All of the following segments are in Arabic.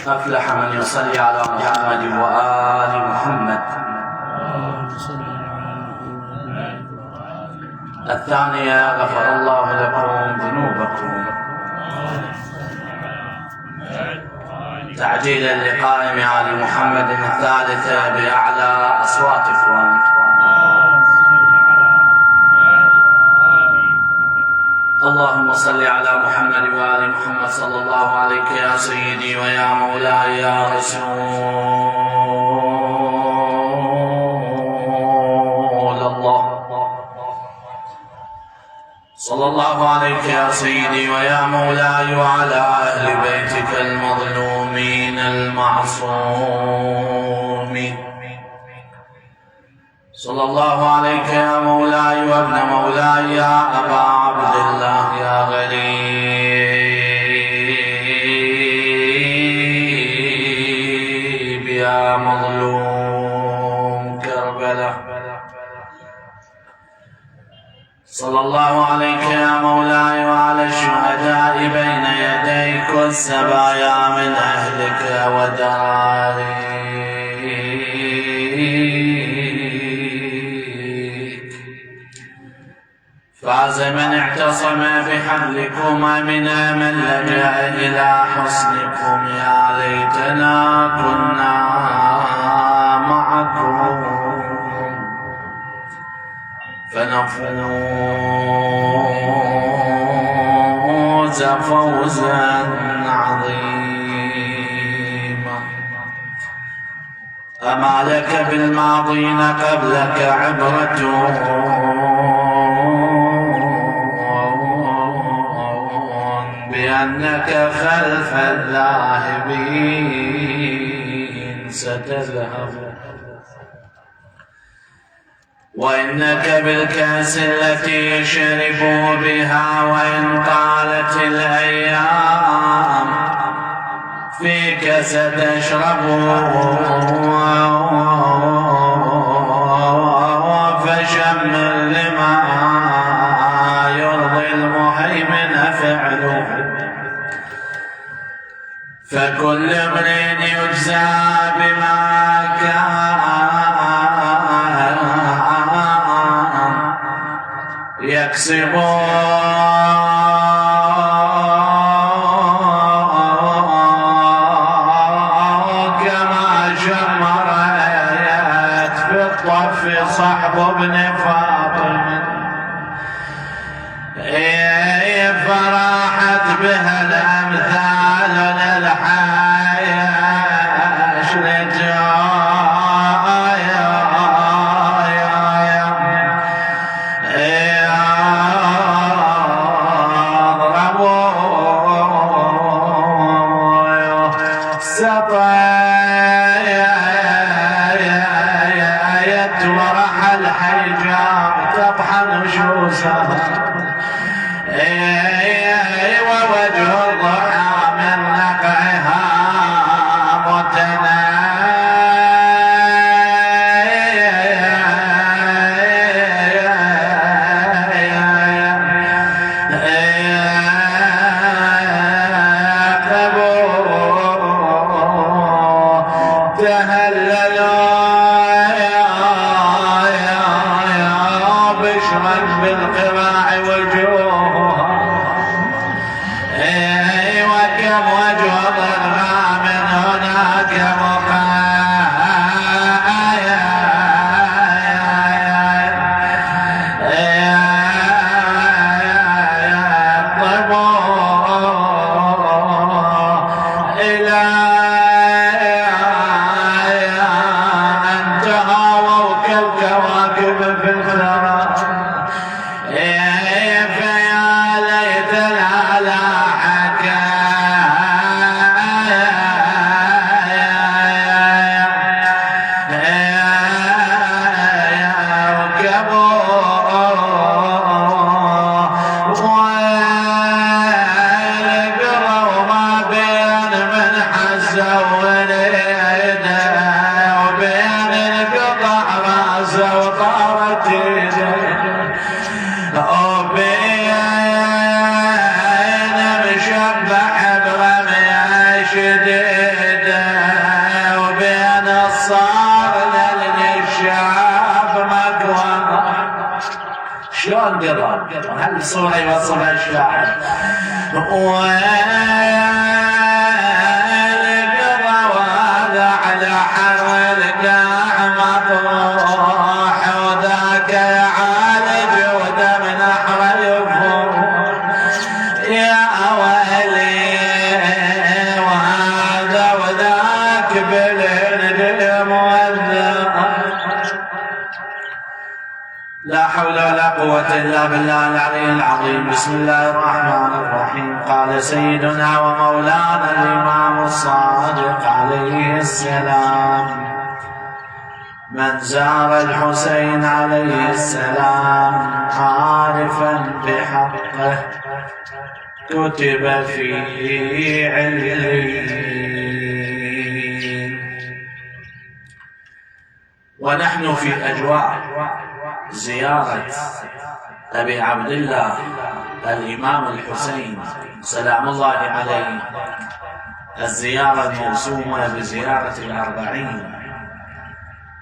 أفلح من يصلي على محمد وآل محمد. الثانية: غفر الله لكم ذنوبكم. تعجيلا لقائم آل محمد. الثالثة: بأعلى أصواتكم. اللهم صل على محمد وآل محمد صلى الله عليك يا سيدي ويا مولاي يا رسول الله. صلى الله عليك يا سيدي ويا مولاي وعلى أهل بيتك المظلومين المعصومين. صلى الله عليك يا مولاي وابن مولاي يا أبا عبد الله يا غريب يا مظلوم كربلاء. صلى الله عليك يا مولاي وعلى الشهداء بين يديك والسبايا من أهلك ودارك. فاز من اعتصم بحبلكما من من لجأ إلى حسنكم. يا ليتنا كنا معكم فنفوز فوزا عظيما. أما لك بالماضين قبلك عبرة بأنك خلف الذاهبين ستذهب، وإنك بالكأس التي شربوا بها وإن طالت الأيام فيك ستشربوا. فشمر لما يرضي المهيمن فعله، فكل امرئ يجزى بما كان يكسب. كما شمرت في الطف صحب ابن فاطمة فراحت بها الأمثال للحياة رجايا ضربوا سطايت ورح الحجاب تطحن شوسها ووجه الضحى من نقعها بشرا بالقراع وجوهها وكم وجه ضرها من هناك مقايا إلى أن تهاووا كالكواكب في الثرى. فيا ليت العلا حكايا صوري وصورة الشاعر لا حول ولا قوة إلا بالله العلي العظيم. بسم الله الرحمن الرحيم. قال سيدنا ومولانا الإمام الصادق عليه السلام: من زار الحسين عليه السلام عارفا بحقه كتب في عليين. ونحن في أجواء زيارة أبي عبد الله الإمام الحسين سلام الله عليه، الزيارة الموسومة بزيارة الأربعين،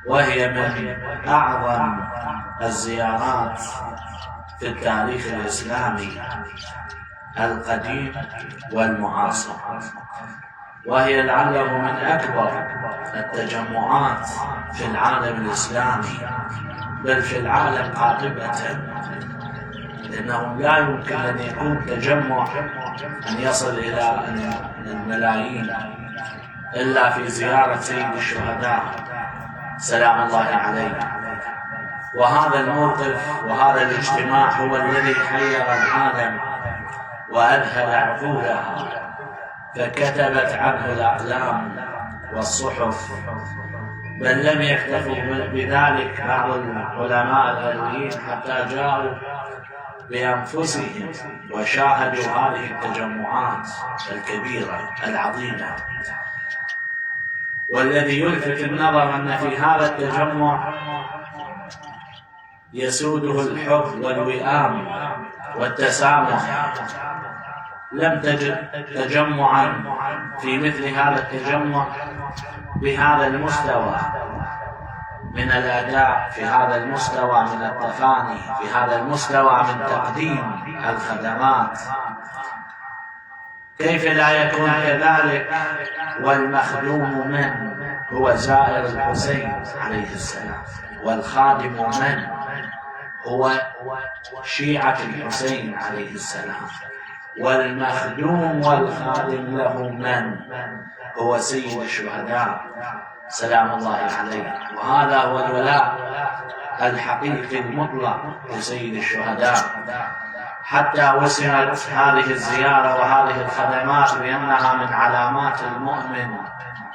وهي من أعظم الزيارات في التاريخ الإسلامي القديم والمعاصر، وهي لعله من أكبر التجمعات في العالم الإسلامي، بل في العالم قاطبة، لأنه لا يمكن أن يكون تجمع أن يصل إلى الملايين إلا في زيارة سيد الشهداء سلام الله عليه. وهذا الموقف وهذا الاجتماع هو الذي حير العالم وأذهل عقولها، فكتبت عنه الأقلام والصحف، بل لم يكتفوا بذلك بعض العلماء الغربيين حتى جاءوا بأنفسهم وشاهدوا هذه التجمعات الكبيرة العظيمة. والذي يلفت النظر أن في هذا التجمع يسوده الحب والوئام والتسامح. لم تجد تجمعا في مثل هذا التجمع بهذا المستوى من الأداء، في هذا المستوى من التفاني، في هذا المستوى من تقديم الخدمات. كيف لا يكون كذلك والمخدوم من هو زائر الحسين عليه السلام، والخادم من هو شيعة الحسين عليه السلام، والمخدوم والخادم له من هو سيد الشهداء سلام الله عليه. وهذا هو الولاء الحقيقي المطلق لسيد الشهداء، حتى وسمت هذه الزيارة وهذه الخدمات بأنها من علامات المؤمن،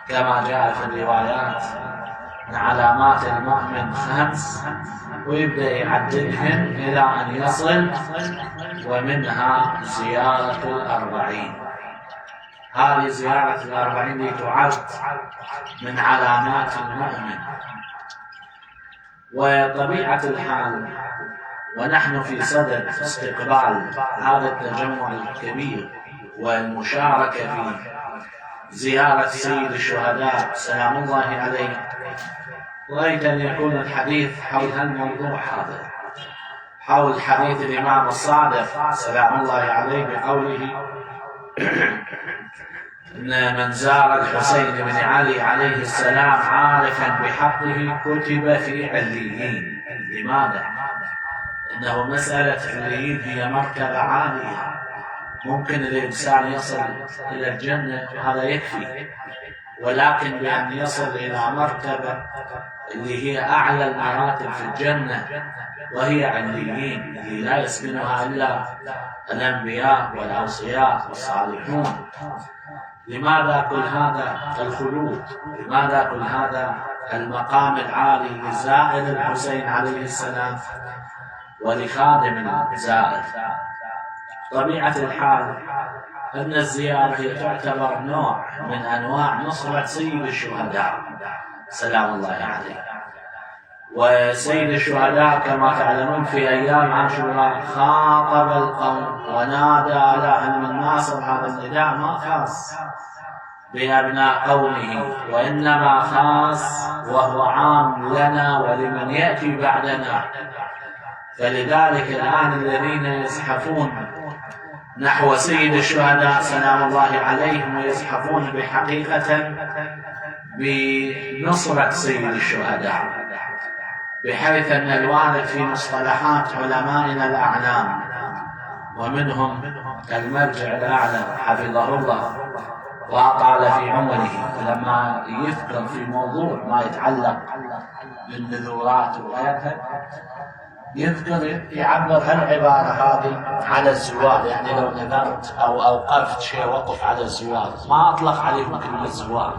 كما جاء في الروايات من علامات المؤمن 5، ويبدأ يعددهن إلى أن يصل ومنها زيارة الأربعين. هذه زيارة الأربعين تعد من علامات المؤمن. وطبيعة الحال ونحن في صدد استقبال هذا التجمع الكبير والمشاركة في زيارة سيد الشهداء سلام الله عليه، رأيت أن يكون الحديث حول الموضوع هذا، حول حديث الإمام الصادق سلام الله عليه بقوله إن من زار الحسين بن علي عليه السلام عارفا بحقه كتب في عليين. لماذا؟ إنه مسألة عليين هي مرتبة عالية، ممكن الإنسان يصل إلى الجنة هذا يكفي، ولكن بأن يصل إلى مرتبة اللي هي أعلى المراتب في الجنة وهي عليين، اللي لا يسكنها إلا الأنبياء والأوصياء والصالحون. لماذا كل هذا الخلود؟ لماذا كل هذا المقام العالي لزائر الحسين عليه السلام ولخادم الزائر؟ طبيعة الحال أن الزيارة هي تعتبر نوع من أنواع نصرة سيد الشهداء سلام الله عليه. وسيد الشهداء كما تعلمون في أيام عاشوراء خاطب القوم ونادى على أن الناصر. هذا النداء ما خاص بأبناء قومه، وإنما خاص وهو عام لنا ولمن يأتي بعدنا، فلذلك الآن الذين يزحفون نحو سيد الشهداء سلام الله عليهم ويزحفون بحقيقة بنصرة سيد الشهداء، بحيث أن الوارد في مصطلحات علمائنا الأعلام ومنهم المرجع الأعلى حفظه الله وأطال في عمره، لما يذكر في موضوع ما يتعلق بالنذورات وغيرها يذكر يعبر هالعبارة هذه على الزوار، يعني لو نذرت أو أوقفت شيء وقف على الزوار، ما أطلق عليهم كلمة الزوار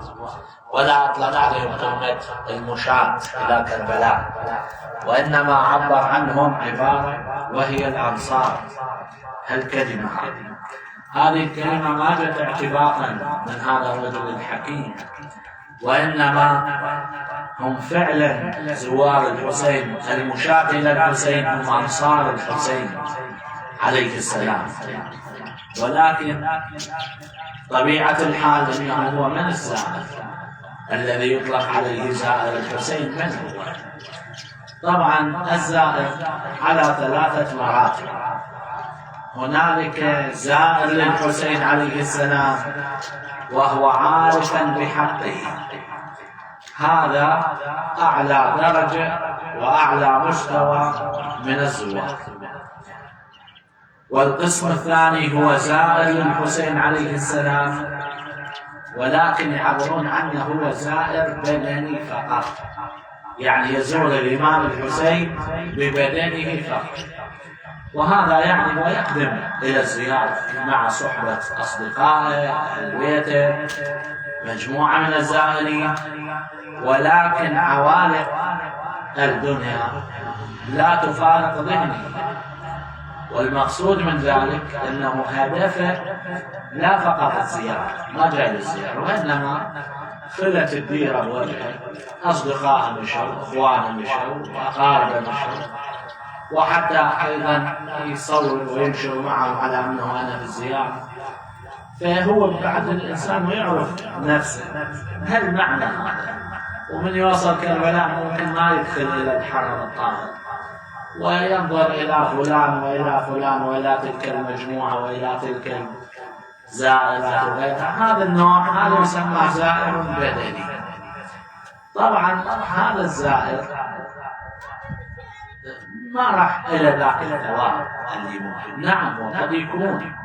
ولا أطلق عليهم كلمة المشاة إلى كربلاء، وإنما عبر عنهم عبارة وهي الأنصار. هالكلمة هذه الكلمة ما جاءت اعتباطا من هذا الرجل الحكيم، وإنما هم فعلا زوار الحسين المشاة إلى الحسين، هم أنصار الحسين عليه السلام. ولكن طبيعة الحال أنه هو من الزائر الذي يطلق عليه زائر الحسين من هو؟ طبعا الزائر على 3 مراتب. هنالك زائر للحسين عليه السلام وهو عارفا بحقه، هذا أعلى درجة وأعلى مستوى من الزوار. والقسم الثاني هو زائر للحسين عليه السلام ولكن يعبرون عنه هو زائر بدني فقط، يعني يزور الإمام الحسين ببدنه فقط، وهذا يعني ويقدم إلى الزيارة مع صحبة أصدقائه أهل بيته مجموعة من الزائرين، ولكن عوالق الدنيا لا تفارق ذهنه. والمقصود من ذلك أنه هدفه لا فقط الزيارة، ما جاء للزيارة، وإنما خلت الديرة بوجهه، أصدقاء مشوا، إخوان مشوا، وأقارب مشوا، وحتى أيضا يصور ويمشوا معه على أنه أنا في الزيارة. فهو بعد الإنسان ويعرف نفسه هل معنى هذا، ومن يوصل كربلاء ممكن ما يدخل إلى الحرم الطاهر وينظر إلى فلان وإلى فلان وإلى تلك المجموعة وإلى تلك الزائرات وغيرها. هذا النوع هذا يسمى زائر بدني. طبعا هذا الزائر ما راح إلى ذاك الثواب اللي ممكن، نعم وقد يكون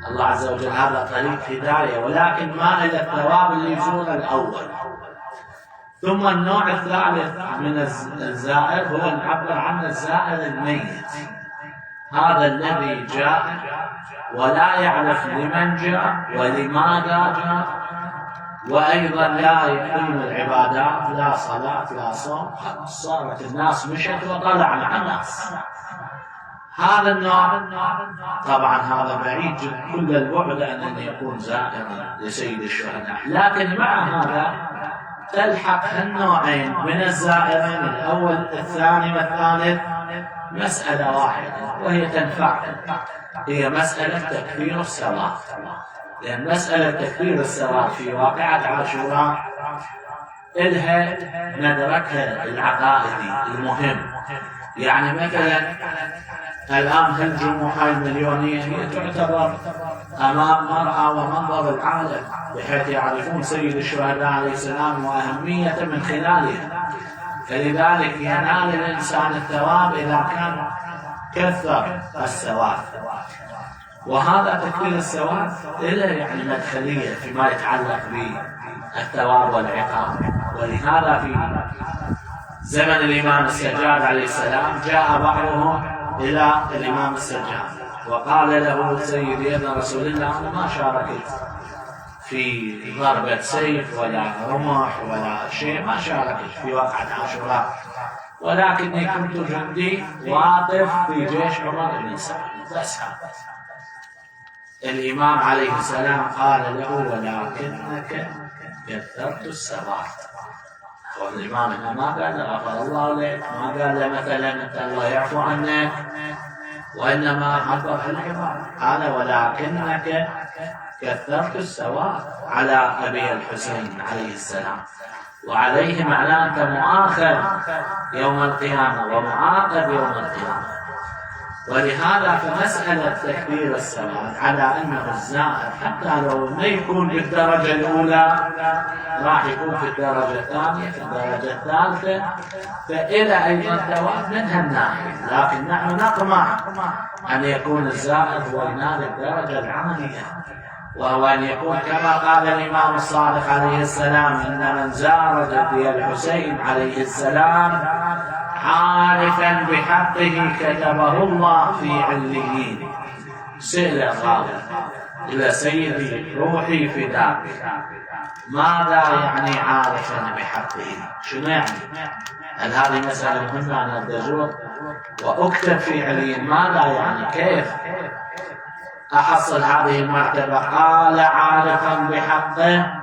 الله عز وجل هذا طريق هداية، ولكن ما إلى الثواب اللي يزور الأول. ثم النوع الثالث من الزائر هو نعبر عنه الزائر الميت، هذا الذي جاء ولا يعرف لمن جاء ولماذا جاء، وأيضا لا يقيم العبادات، لا صلاة لا صوم، صارت الناس مشت وطلع مع الناس. هذا النوع طبعا هذا بعيد كل البعد أن يكون زائرا لسيد الشهداء، لكن مع هذا تلحق النوعين من الزائرين الأول الثاني والثالث مسألة واحدة وهي تنفعهم، هي مسألة تكفير الصلاة. لأن مسألة تكفير الصلاة في واقعة عاشوراء إلها ندركها العقائدي المهم. يعني مثلا الآن هالجموع المليونية هي تعتبر أمام مرأى ومنظر العالم، بحيث يعرفون سيد الشهداء عليه السلام وأهمية من خلالها، فلذلك ينال الإنسان الثواب إذا كان كثر الثواب. وهذا تكفير الثواب إلا يعني مدخلية فيما يتعلق بالثواب والعقاب. ولهذا في زمن الإمام السجاد عليه السلام جاء بعضهم إلى الإمام السجاد وقال له سيدي ابن رسول الله أنا ما شاركت في ضربة سيف ولا رمح ولا شيء، ما شاركت في وقعة عاشوراء، ولكني كنت جندي واقف في جيش عمر بن سعد بس. الإمام عليه السلام قال له ولكنك كثرت الثواب. والإمام ما قال له غفر الله لك، ما قال له مثلا الله يعفو عنك، وإنما عبر العبارة قال ولكنك كثرت الثواب على أبي الحسين عليه السلام، وعليه معناه أنت مؤاخذ يوم القيامة ومعاقب يوم القيامة. ولهذا فمسألة تكبير الصلاة على أنه الزائر حتى لو ما يكون بالدرجة الأولى راح يكون في الدرجة الثانية في الدرجة الثالثة، فإلى أيضا ثواب منها الناحية. لكن نحن نطمع أن يكون الزائر هو ينال الدرجة العالية، وهو أن يكون كما قال الإمام الصادق عليه السلام: إن من زار جدي الحسين عليه السلام عارفا بحقه كتبه الله في عليين. سئل الراوي: إلى سيدي روحي فداك، ماذا يعني عارفا بحقه؟ شنو يعني؟ هل هذه مسألة مهمة أن الدجور وأكتب في عليين؟ ماذا يعني؟ كيف أحصل هذه المرتبة؟ قال: عارفا بحقه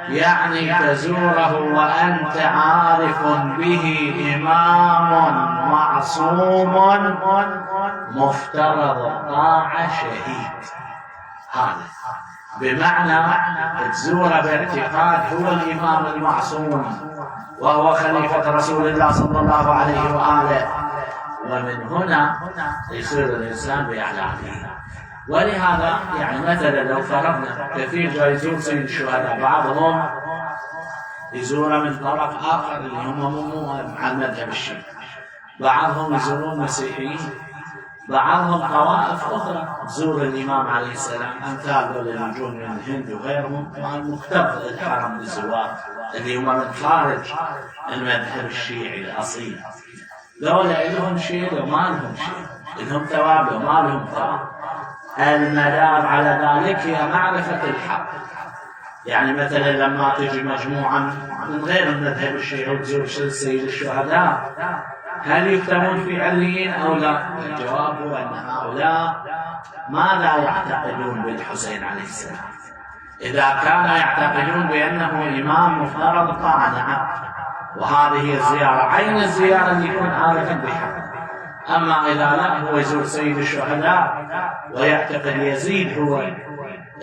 يعني تزوره وأنت عارف به إمام معصوم مفترض الطاعة شهيد. هذا بمعنى تزوره باعتقاد هو الإمام المعصوم وهو خليفة رسول الله صلى الله عليه وآله، ومن هنا يصير الإنسان بأعلامه. ولهذا يعني مثلا لو فرضنا كثير جاي يزور سيد الشهداء، بعضهم يزوره من طرف آخر اللي هم مو على المذهب الشيعي، بعضهم يزورون مسيحيين، بعضهم طوائف أخرى تزور الإمام عليه السلام، أمثال دول اللي يجون من الهند وغيرهم مقتضى الحرم بالزوار اللي هم من خارج المذهب الشيعي الأصيل. دولة لهم شيء وما لهم شيء، لهم ثواب وما لهم ثواب. المدار على ذلك هي معرفة الحق. يعني مثلا لما تجي مجموعة من غير المذهب الشيعي وتزور سيد الشهداء، هل يكتبون في عليين أو لا؟ الجواب هو أن هؤلاء ما لا يعتقدون بالحسين عليه السلام. إذا كانوا يعتقدون بأنه إمام مفترض الطاعة، نعم، وهذه الزيارة عين الزيارة اللي يكون عارفا بحق. أما إذا لا، هو يزور سيد الشهداء ويعتقد يزيد هو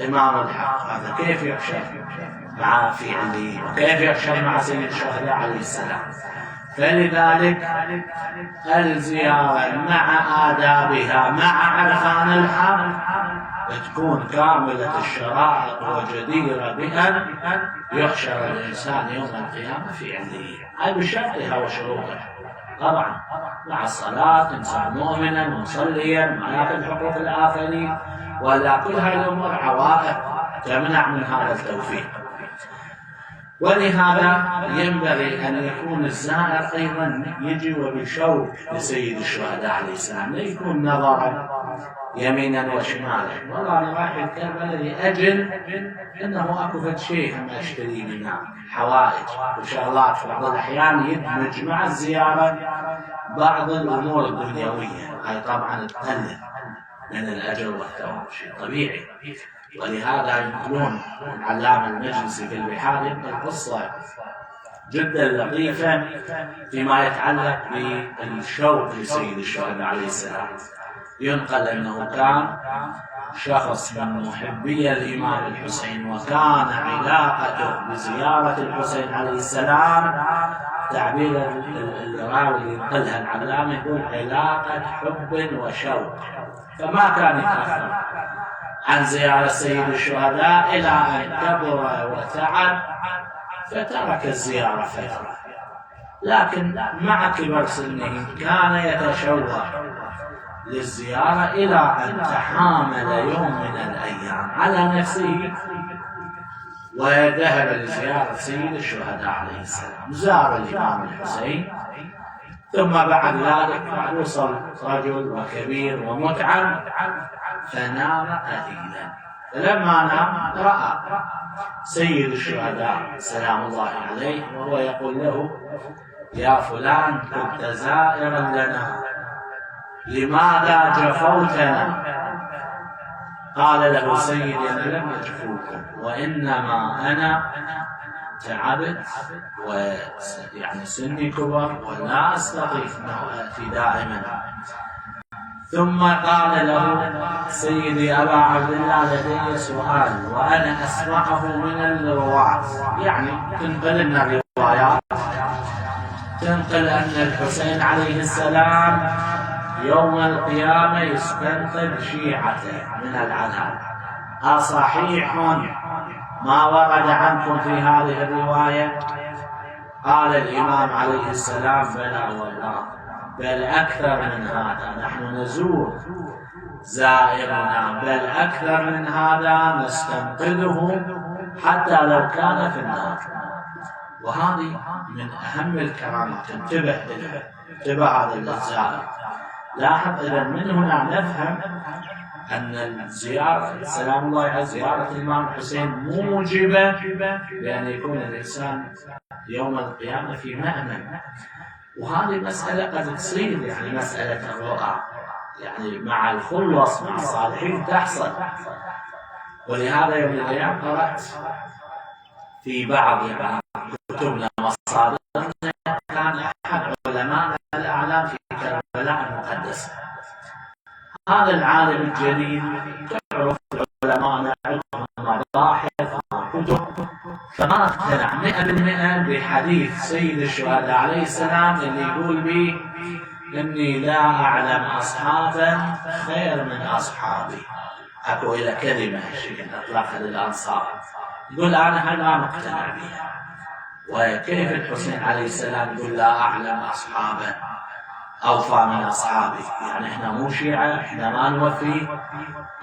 إمام الحق، هذا كيف يحشر مع في عليين وكيف يحشر مع سيد الشهداء عليه السلام؟ فلذلك الزيارة مع آدابها مع أركان الحق تكون كاملة الشرائط وجديرة بأن يحشر الإنسان يوم القيامة في عليين. هذا بشرطها وشروطها طبعا، مع الصلاة إنسان مؤمنا مصليا ما يأخذ حقوق الآخرين، ولا كل هذه الأمور عوائق تمنع من هذا التوفيق. ولهذا ينبغي أن يكون الزائر أيضا يجي وبشوق لسيد الشهداء عليه السلام، لا يكون نظرا يمينا وشمالا، والله أنا رايح الكربلاء لأجل إنه أكو شيء هم أشتري منها حوائج وشغلات. بعض الأحيان يدمج مع الزيارة بعض الأمور الدنيوية، هاي طبعا تقلل من الأجر والثواب، شيء طبيعي. ولهذا يقولون العلامة المجلسي في البحار ينقل قصة جدا لطيفة فيما يتعلق بالشوق لسيد الشهداء عليه السلام. ينقل أنه كان شخص من محبي الإمام الحسين، وكان علاقته بزيارة الحسين عليه السلام تعبير الراوي اللي ينقلها العلامة يقول علاقة حب وشوق، فما كان يتأخر عن زيارة سيد الشهداء إلى أن كبر وتعب فترك الزيارة فترة، لكن مع كبر سنه كان يتشوق للزيارة إلى أن تحامل يوم من الأيام على نفسه وذهب لزيارة سيد الشهداء عليه السلام. زار الإمام الحسين، ثم بعد ذلك وصل رجل وكبير ومتعب فنام قليلا، فلما نام رأى سيد الشهداء سلام الله عليه وهو يقول له: يا فلان كنت زائرا لنا، لماذا جفوتنا؟ قال له: سيدي أنا لم أجفوكم، وإنما أنا تعبت ويعني سني كبر ولا أستطيع أن آتي دائما. ثم قال له: سيدي أبا عبد الله لدي سؤال وأنا أسمعه من الرواة، يعني تنقل لنا الروايات تنقل أن الحسين عليه السلام يوم القيامة يستنقذ شيعته من العذاب. أصحيح ما ورد عنكم في هذه الرواية؟ قال الإمام عليه السلام: بلى والله، بل أكثر من هذا، نحن نزور زائرنا، بل أكثر من هذا نستنقذه حتى لو كان في النار. وهذه من أهم الكرامات، انتبه لها، انتبه هذا الزائر. لاحظ إذا من هنا نفهم أن الزيارة سلام الله عليه زيارة الإمام الحسين موجبة بأن يكون الإنسان يوم القيامة في مأمن. وهذه مسألة قد تصير، يعني مسألة الرؤى يعني مع الخلص مع الصالحين تحصل. ولهذا يوم من الأيام قرأت في بعض كتبنا مصادرنا كان أحد علماء الأعلام في كربلاء المقدسة، هذا العالم الجليل، تعرف العلماء عندهم مباحث وكتب، فما اقتنع 100% بحديث سيد الشهداء عليه السلام اللي يقول به: إني لا أعلم أصحابا خير من أصحابي. أكو إلى كلمة شكل أطلقها للأنصار، يقول أنا لا مقتنع بها. وكيف الحسين عليه السلام يقول لا أعلم أصحابا أوفى من أصحابي؟ يعني إحنا مو شيعة، إحنا ما نوفي؟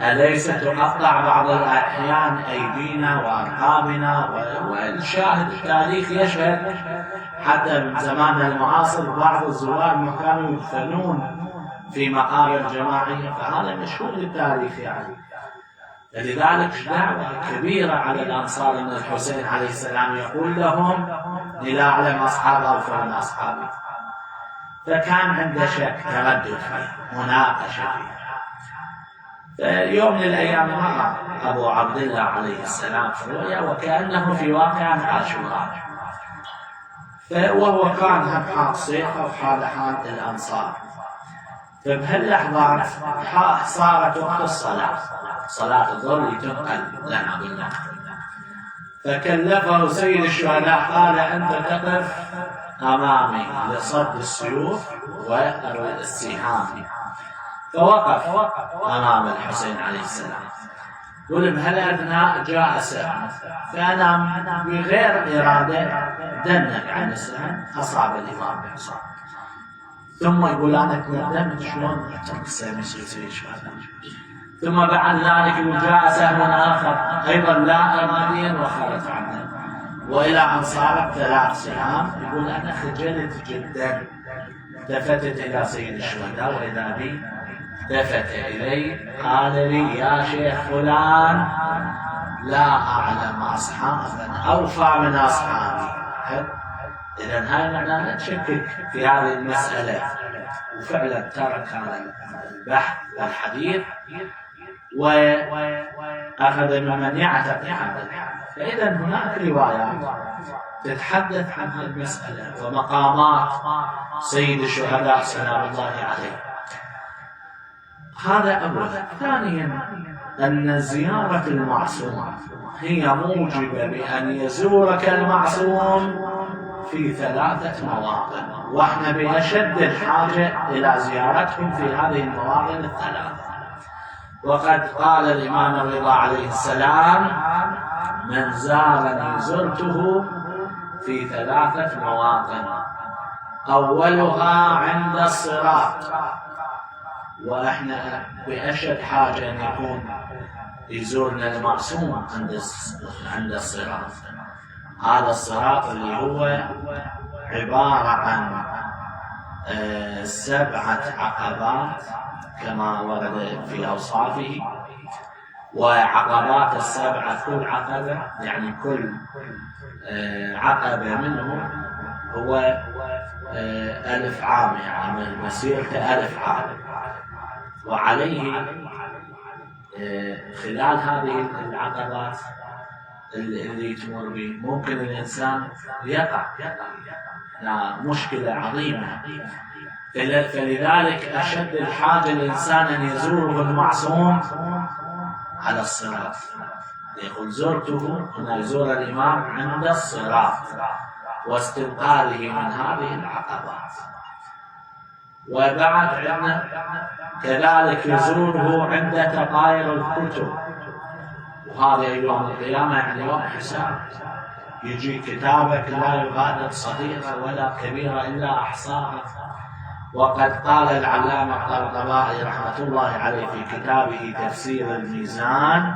أليس تقطع بعض الأحيان أيدينا وأرقابنا؟ والشاهد التاريخ يشهد حتى من زماننا المعاصر بعض الزوار ما كانوا يدفنون في مقابر جماعية، فهذا مشهور للتاريخ يعني. لذلك دعوة كبيرة على الأنصار أن الحسين عليه السلام يقول لهم: لا أعلم أصحاب أوفى من أصحابي. فكان عنده شك، تردد فيه، مناقشة فيه. فيوم من الأيام رأى أبو عبد الله عليه السلام في الرؤيا وكأنه في واقع عاشوراء، وهو كان حاط صيحة وحال حال الأنصار. فبهاللحظات صارت وقت الصلاة، صلاة الظهر تنقل لنا بالنقل. فكلفه سيد الشهداء قال: أنت تقف أمامي لصد السيوف والسهام. فوقف أمام الحسين عليه السلام. يقول بهالأثناء جاء سهم، فأنا بغير إرادة دنك عن السهم أصاب الإمام الحسين. ثم يقول أنا تندمت شلون أترك السهم يصير شهداء. ثم بعد ذلك جاء سهم آخر أيضا لا إراديا وخرج عنه، وإلى أن صارت 3 سهام. يقول أنا خجلت جدا، التفتت إلى سيد الشهداء وإذا بي التفت إلي قال لي: يا شيخ فلان، لا أعلم أصحابا أوفى من أصحابي. إذن هاي معناها لا تشكك في هذه المسألة. وفعلا ترك هذا البحث والحديث وأخذ ممن يعتقد هذا الحديث. فإذا هناك روايات تتحدث عن هذه المسألة ومقامات سيد الشهداء سلام الله عليه. هذا أولا. ثانيا أن زيارة المعصوم هي موجبة بأن يزورك المعصوم في 3 مواطن، وإحنا بأشد الحاجة إلى زيارتهم في هذه المواطن ال3. وقد قال الإمام الرضا عليه السلام: من زارني زرته في 3 مواطن، أولها عند الصراط. وإحنا بأشد حاجة أن يكون يزورنا المعصوم عند الصراط. هذا الصراط اللي هو عبارة عن 7 عقبات كما ورد في أوصافه، وعقبات ال7 كل عقبة يعني كل عقبة منه هو 1000 عام، يعني مسيرته 1000 عام. وعليه خلال هذه العقبات اللي تمر به ممكن الإنسان يقع مشكلة عظيمة. فلذلك أشد الحاجة الإنسان أن يزوره المعصوم على الصراط. يقول زرته، هنا يزور الإمام عند الصراط واستنقاذه من هذه العقبات. وبعد عندنا كذلك يزوره عند تطاير الكتب، وهذا يوم القيامة يعني يوم حساب، يجي كتابك لا يغادر صغيرة ولا كبيرة إلا أحصاها. وقد قال العلامة الطبطبائي رحمة الله عليه في كتابه تفسير الميزان،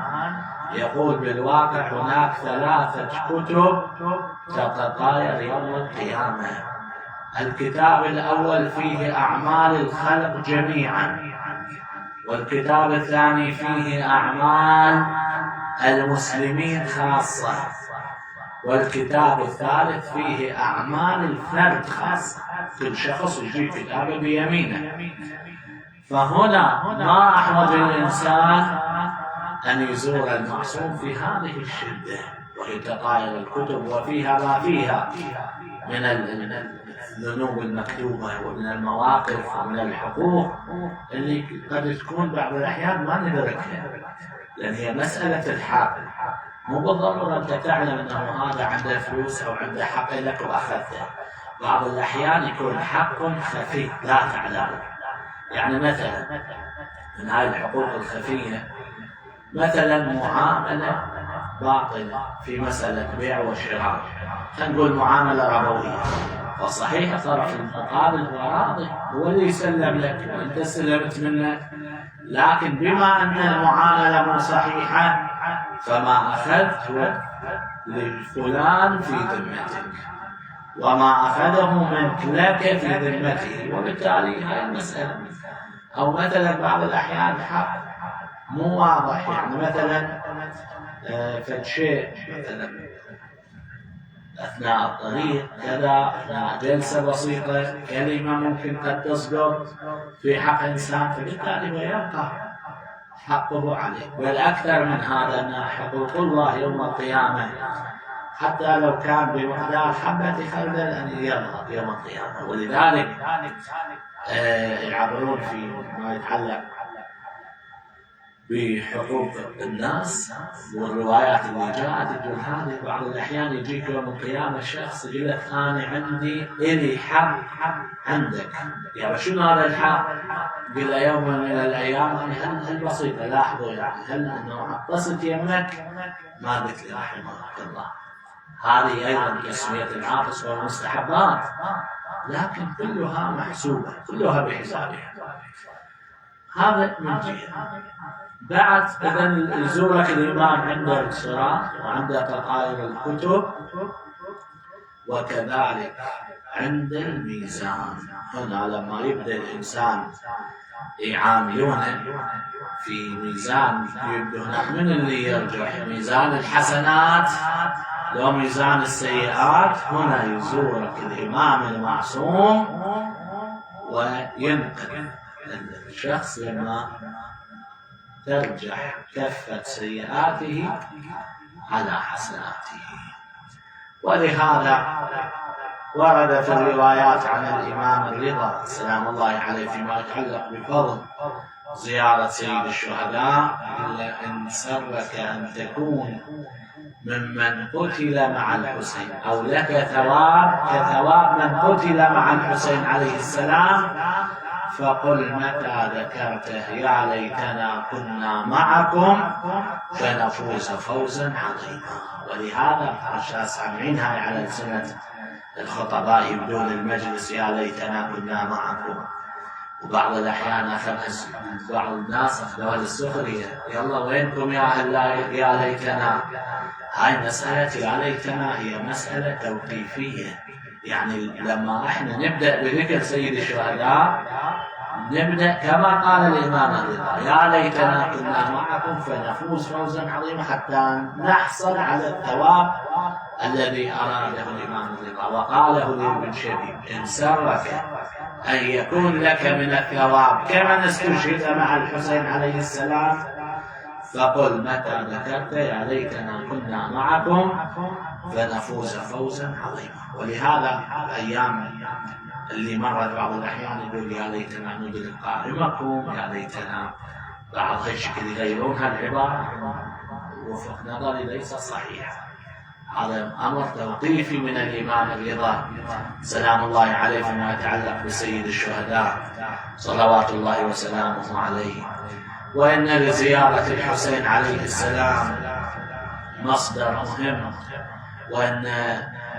يقول بالواقع هناك 3 كتب تتطاير يوم القيامة. الكتاب الأول فيه أعمال الخلق جميعا، والكتاب الثاني فيه أعمال المسلمين خاصة، والكتاب الثالث فيه أعمال الفرد خاصة، كل شخص يجي كتابه بيمينه. فهنا ما أحوج الإنسان أن يزور المعصوم في هذه الشدة، وهي تطاير الكتب وفيها ما فيها من الذنوب المكتوبة ومن المواقف ومن الحقوق اللي قد تكون بعض الأحيان ما ندركها، لأن هي مسألة الحق. مو بالضرورة أنت تعلم أنه هذا عنده فلوس أو عنده حق لك وأخذته، بعض الأحيان يكون حق خفي لا تعلمه. يعني مثلا من هذه الحقوق الخفية مثلا معاملة باطلة في مسألة بيع وشراء، خلينا نقول معاملة ربوية، وصحيح طرف المقابل هو راضي، هو اللي يسلم لك وانت سلمت منه، لكن بما أن المعاملة مو صحيحة فما أخذت هو لفلان في ذمتك، وما أخذه منك لك في ذمته، وبالتالي هاي المسألة. أو مثلا بعض الأحيان حق مو واضح، يعني مثلا فالشيء مثلا أثناء الطريق كذا، أثناء جلسة بسيطة كلمة ممكن قد تصدر في حق إنسان، فبالتالي هو يبقى حقه عليه. والأكثر من هذا أن حقوق الله يوم القيامة حتى لو كان بمقدار حبة خردل أن يظهر يوم القيامة. ولذلك يعبرون في ما يتعلق بحقوق الناس والروايات اللي جاءت تقول هذه بعض الأحيان يجيك يوم القيامة شخص يقول لك أنا عندي إلي حق عندك، يعني شنو هذا الحق؟ قل يوم من الأيام أنا هل بسيطة، لاحظوا يعني هل أنه عطست يمك ما قلت لي رحمك الله، هذه أيضا تسمية العاطس والمستحبات، لكن كلها محسوبة، كلها بحسابها. هذا من جهة. بعد إذن يزورك الإمام عند الصراط وعند تطاير الكتب، وكذلك عند الميزان. هنا لما يبدأ الإنسان يعاملونه في ميزان، يبدو هناك من اللي يرجح ميزان الحسنات لو ميزان السيئات. هنا يزورك الإمام المعصوم وينقل الشخص لما ترجح كفة سيئاته على حسناته. ولهذا ورد في الروايات عن الإمام الرضا سلام الله عليه فيما يتعلق بفضل زيارة سيد الشهداء: إلا إن سرك أن تكون ممن قتل مع الحسين، أو لك ثواب كثواب من قتل مع الحسين عليه السلام، فقل متى ذكرته يا ليتنا كنا معكم فنفوز فوزا عظيما. ولهذا فرشا سامعينها على سنة الخطباء يبدون المجلس يا ليتنا كنا معكم، وبعض الأحيان أخذ بعض الناس أخذوا السخرية، يلا وينكم يا أهل يا ليتنا. هاي مسألة يا ليتنا هي مسألة توقيفية، يعني لما احنا نبدأ بذكر سيد الشهداء نبدأ كما قال الإمام الرضا يا ليتنا كنا معكم فنفوز فوزا عظيما، حتى نحصل على الثواب الذي أراده الإمام الرضا. وقاله لابن شبيب: إن سرك أن يكون لك من الثواب كمن استشهد مع الحسين عليه السلام فقل متى ذكرت يا ليتنا كنا معكم فنفوز فوزا عظيما. ولهذا الأيام اللي مرت بعض الأحيان يقول يا ليتنا ندرك قائمكم، يا ليتنا بعض هالشكل يغيرون هالعبارة، وفق نظري ليس صحيحة. هذا أمر توقيفي من الإمام الرضا سلام الله عليه فيما يتعلق بسيد الشهداء صلوات الله وسلامه عليه. وإن لزيارة الحسين عليه السلام مصدر مهم، وأن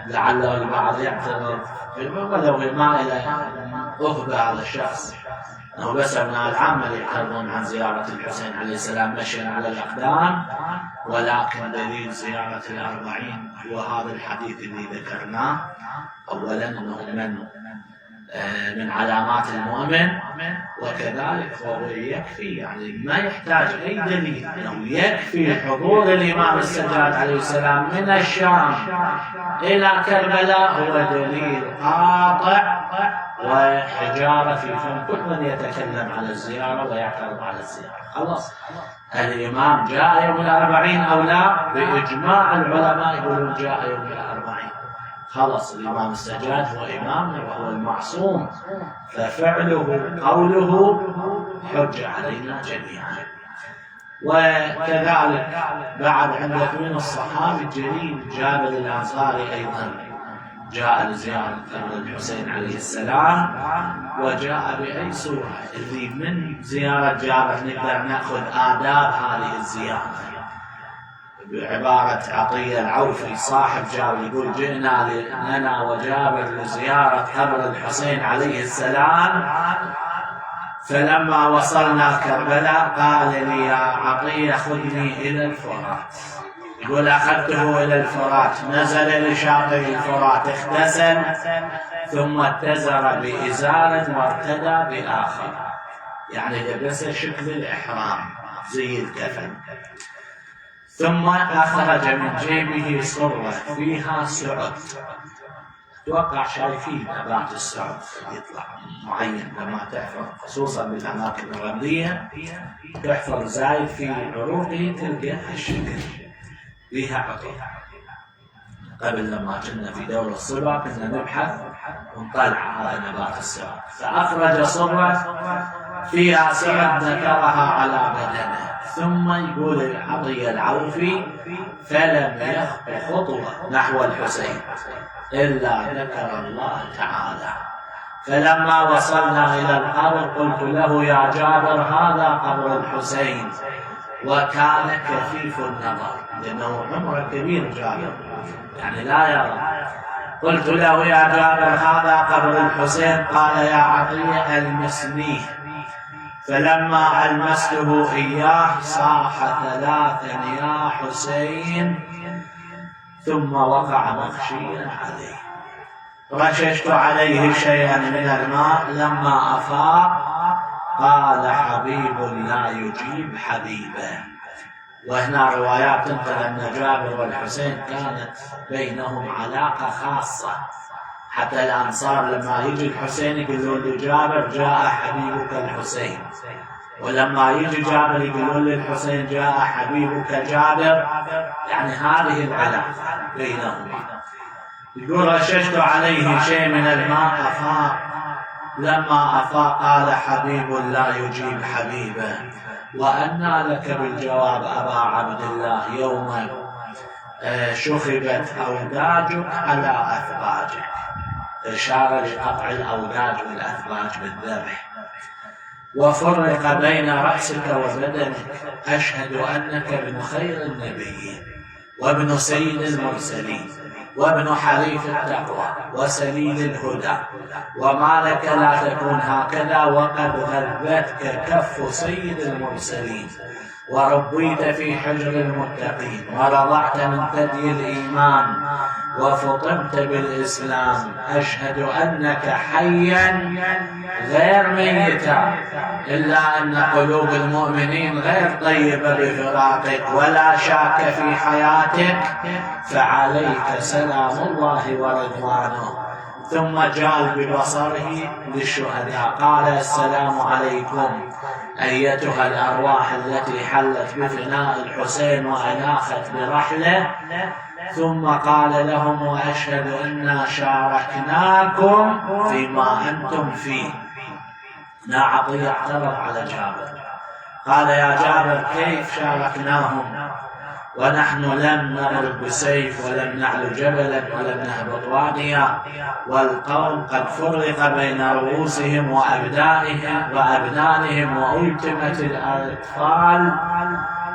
لعل البعض يعتبر ولو ما إلى أهبة على الشخص أنه بس أبناء العامة يعتبرون عن زيارة الحسين عليه السلام مشيا على الأقدام، ولكن دليل زيارة الأربعين هو هذا الحديث اللي ذكرناه أولا أنه من علامات المؤمن، وكذلك هو يكفي يعني ما يحتاج أي دليل، أنه يكفي حضور الإمام السجاد عليه السلام من الشام إلى كربلاء هو دليل قاطع وحجارة في فم كل من يتكلم على الزيارة ويعترض على الزيارة. خلاص الإمام جاء يوم الأربعين أو لا، بإجماع العلماء يقولون جاء يوم الأربعين. خلاص الإمام السجاد هو إمامنا وهو المعصوم، ففعله قوله حجة علينا جميعا. وكذلك بعد عندك من الصحابي الجليل جابر الأنصاري أيضا جاء لزيارة قبر الحسين عليه السلام، وجاء بأي صورة اللي من زيارة جابر نقدر نأخذ آداب هذه الزيارة. بعبارة عطية العوفي صاحب جابر يقول جئنا لنا وجابر لزيارة قبر الحسين عليه السلام، فلما وصلنا كربلاء قال لي يا عطية خذني إلى الفرات. يقول أخذته إلى الفرات، نزل لشاطئ الفرات، اغتسل ثم اتزر بإزار وارتدى بآخر، يعني لبس شكل الإحرام زي الكفن، ثم أخرج من جيبه صرة فيها سعد. توقع شايفين نبات السعد يطلع معين لما تحفر، خصوصا بالأماكن الرملية تحفر زايد في عروقه تلقى هالشكل فيها عطر. قبل لما كنا في دورة الصبا كنا نبحث ونطلع هذا نبات السعد، فأخرج صرة فيها سعد ذكرها على بدنه، ثم يقول عطية العوفي فلم يخطو خطوة نحو الحسين إلا ذكر الله تعالى. فلما وصلنا إلى القبر قلت له يا جابر هذا قبر الحسين، وكان كثيف النظر لأنه عمره كبير جابر يعني لا يرى. قلت له يا جابر هذا قبر الحسين، قال يا عطية المسنيه، فلما ألمسته إياه صاح ثلاثا يا حسين، ثم وقع مغشيا عليه. رششت عليه شيئا من الماء، لما أفاق قال حبيب لا يجيب حبيبه. وهنا روايات تنقل أن جابر والحسين كانت بينهم علاقة خاصة، حتى الأنصار لما يجي الحسين يقولون لجابر جاء حبيبك الحسين، ولما يجي جابر يقولون للحسين جاء حبيبك جابر، يعني هذه العلاقة بينهم. يقول رششت عليه شيء من الماء أفاق، لما أفاق قال حبيب لا يجيب حبيبه. وأنى لك بالجواب أبا عبد الله يوم شخبت أوداجك على أثباجك، إشارة لقطع الأوداج والأثباج بالذبح، وفرق بين رأسك وبدنك، أشهد أنك ابن خير النبيين وابن سيد المرسلين وابن حليف التقوى وسبيل الهدى، وما لك لا تكون هكذا وقد غذتك كف سيد المرسلين، وربيت في حجر المتقين، ورضعت من ثدي الإيمان، وفطمت بالإسلام. أشهد أنك حيا غير ميتا، إلا أن قلوب المؤمنين غير طيبة بفراقك، ولا شاك في حياتك، فعليك سلام الله ورضوانه. ثم جال ببصره للشهداء قال السلام عليكم أيتها الأرواح التي حلت بفناء الحسين وأناخت برحله. ثم قال لهم وأشهد أننا شاركناكم فيما أنتم فيه. عطية اعترض على جابر، قال يا جابر كيف شاركناهم ونحن لم نمر بسيف ولم نعلو جبلا ولم نهبط واديا، والقوم قد فرق بين رؤوسهم وأبنائهم وألتمت الأطفال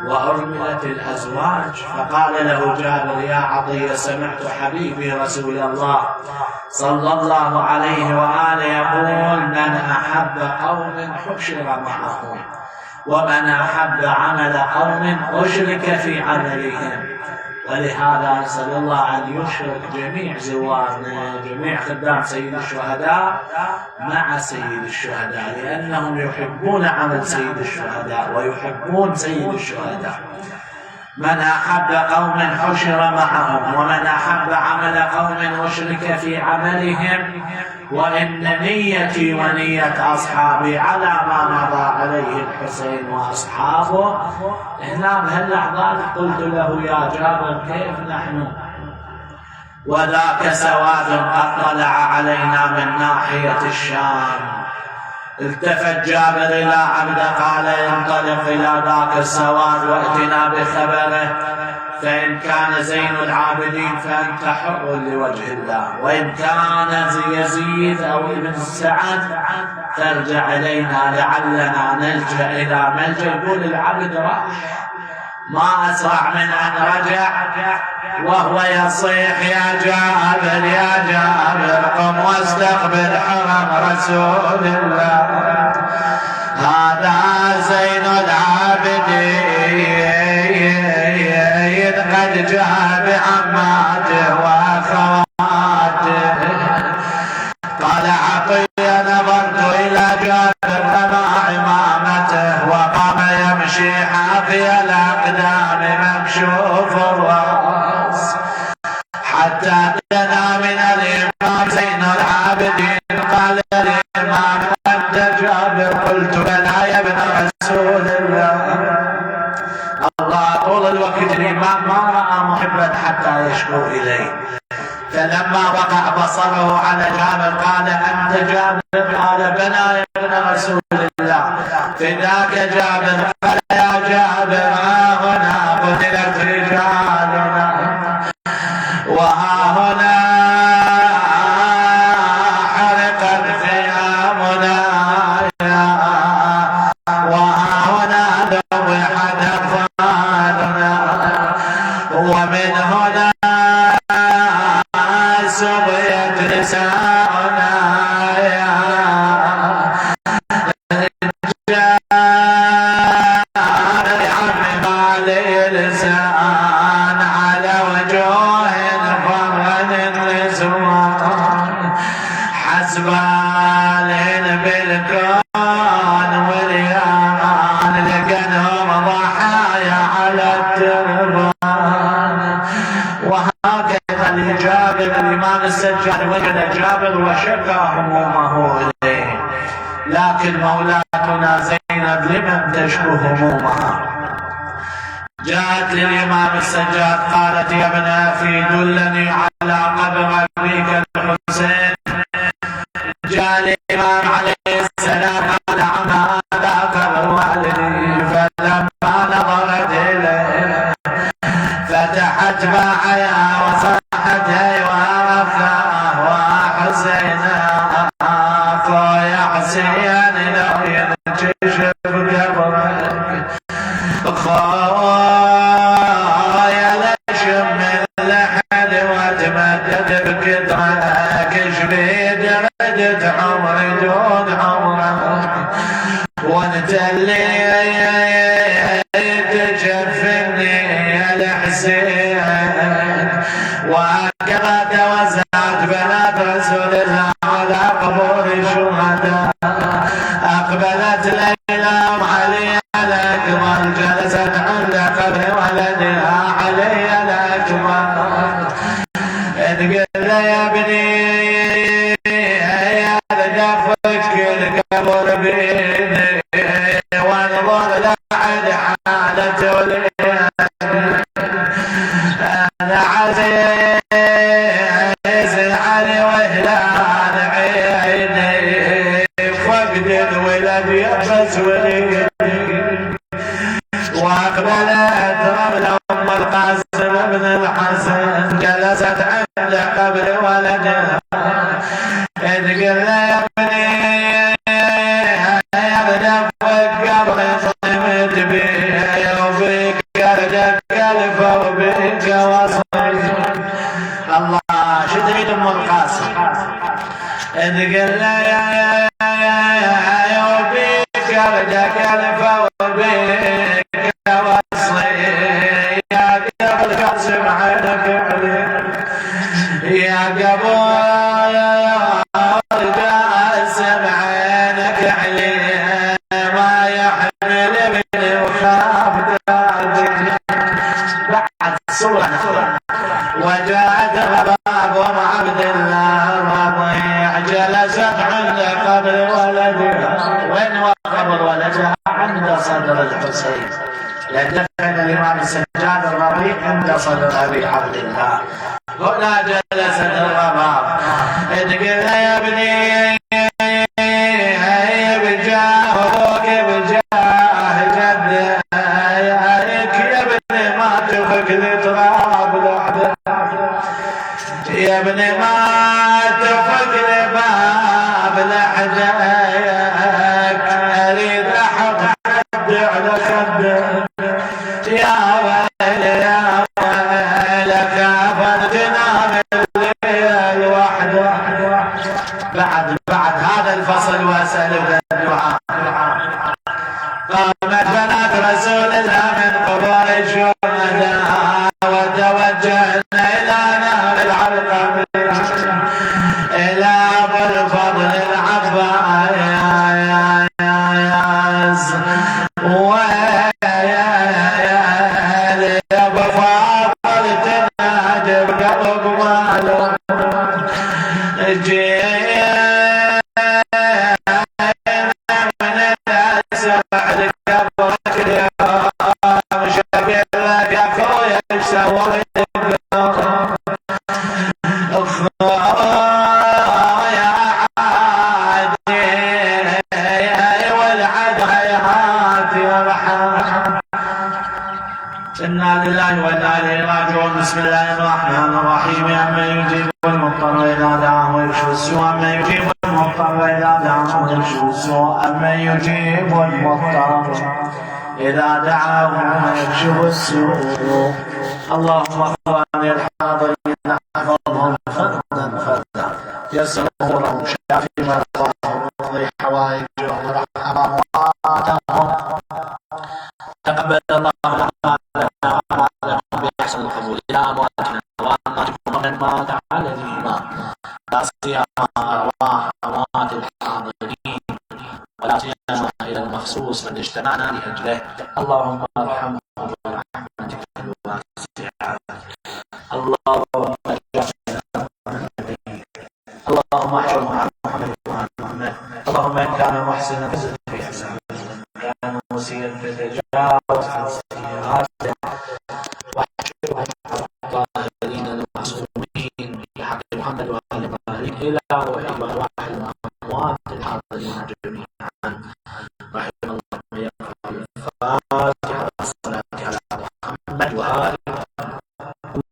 وأرملت الأزواج. فقال له جابر: يا عطية، سمعت حبيبي رسول الله صلى الله عليه وآله يقول: من أحب قوم حشر معهم، ومن أحب عمل قوم أشرك في عملهم. ولهذا نسأل الله أن يشرك جميع زوارنا، جميع خدام سيد الشهداء مع سيد الشهداء، لأنهم يحبون عمل سيد الشهداء ويحبون سيد الشهداء. من أحب قوم حشر معهم، ومن أحب عمل قوم أشرك في عملهم. وإن نيتي ونية أصحابي على ما مضى عليه الحسين وأصحابه. هنا بهاللحظات قلت له: يا جابر، كيف نحن؟ وذاك سواد قد طلع علينا من ناحية الشام. التفت جابر إلى عبده قال: انطلق إلى ذاك السواد وأتنا بخبره، فإن كان زين العابدين فأنت حر لوجه الله، وإن كان يزيد أو ابن سعد فارجع إلينا لعلنا نلجأ إلى ملجأ. يقول العبد راح، ما أسرع من أن رجع وهو يصيح: يا جابر يا جابر، قم واستقبل حرم رسول الله، هذا زين العابدين قد جاء بعماته وأخواته. قال عطية: نظرت إلى جابر رمى عمامته وقام يمشي حافي الأقدام مكشوف الرأس حتى دنا من الإمام زين العابدين. قال الإمام: أنت جابر؟ قلت: بلى يا ابن رسول الله. الله طول الوقت الإمام ما رأى محبا حتى يشكو إليه. فلما وقع بصره على جابر قال: أنت جابر؟ قال: بلى يا ابن رسول الله. فذاك جابر قال: يا جابر، ها هنا قتلت رجالنا، وها هنا حرقت خيامنا، وها هنا ذبحت أطفالنا، ومن هنا سبيت نساؤنا. حسبان بالكون واليمان، لقنهم ضحايا على التربان. وهكذا لجابر الإمام السجاد وجد جابر وشكى همومه إليه. لكن مولاتنا زينب لمن تشكو همومها؟ جاءت للإمام السجاد قالت: يا ابن أخي، دلني على قبر أبيك الحسين. جاء الإمام عليه السلام قال: عما هذا قبر والدي. فلما نظرت إليه فتحت باعها وصاحت: أيها أخاه وحسينا، أخويا حسين لو ينكشف قبرك، خويا لشم اللحد وتمدد بكترك، شبيد ردت عمري دون عمرك، وانت اللي تجفني يا الحسين. وهكذا توزعت بنات رسول الله على قبور الشهداء. أقبلت ليلى علي الأكبر، جلست عند قبر ولدها علي الأكبر. تقول له: يا ابني، يا دفك القبر بيدي، وانظر لعد حالة وليد. أنا عزيز علي وهلال عيني، فقد الولد يبس وليدي. وأقبلت رمل أم القاسم القاسم جلست عند قبر ولدها إذ قلنا يا ابني يا ابن القبر صمت بي وبك أرجك ألف وبك وصل. الله شو تريد أم القاسم؟ إذ قلنا يا وبك أرجك ألف وبك وصل يا قبر قاسم عينك عليه يا قبر قاسم عينك عليه ما يحمل مني وخاف تعدي. بعد صورة وجاءت غباب وعبد الله رضيع جلست عند قبر ولدها. وين هو قبر ولدها؟ عند صدر الحسين، لدفن الإمام السجاد الرضيع عند صدر أبي عبد الله. هنا جلست الغباب إذ قلنا يا ابني بجاه أبوك بجاه جده يا ابني ما تفك لتراب لوحدك يا ابني ما تفك لباب لحدك أريد أحط حد على خدك يا ويلي يا ويلك فتنام الليل وحده. بعد هذا الفصل وأسأل الدعاء قامت بنات رسول الله من قبور الشهداء وتوجهنا إلى نهر العلقم إلى أبو الفضل العباس يا أبو فاضل تنادي بقلب ماله إنا لله وإنا إليه راجعون. بسم الله الرحمن الرحيم. أمن يجيب المضطر إذا دعاه ويكشف السوء أمن يجيب المضطر إذا دعاه ويكشف السوء أمن يجيب المضطر إذا دعاه ويكشف السوء. اللهم اغفر للحاضرين احفظهم فردا فردا يسر امورهم شافي مرضاهم واقضي حوائجهم وارحم امواتهم. تقبل الله اعمالنا واعمالكم باحسن القبول الى امواتنا وامواتكم ومن مات على الايمان لا سيما ارواح اموات الحاضرين ولا سيما الى المخصوص من اجتمعنا لاجله. اللهم ارحمهم برحمتك الواسعه. اللهم اللهم احشرهم عن محمد وعن محمد. اللهم ان كان محسنا فزد في احسانه وان كان مسيئا فتجاوز عن سيئاته واحشرهم على الطاهرين المعصومين بحق محمد وعلى اله الى روح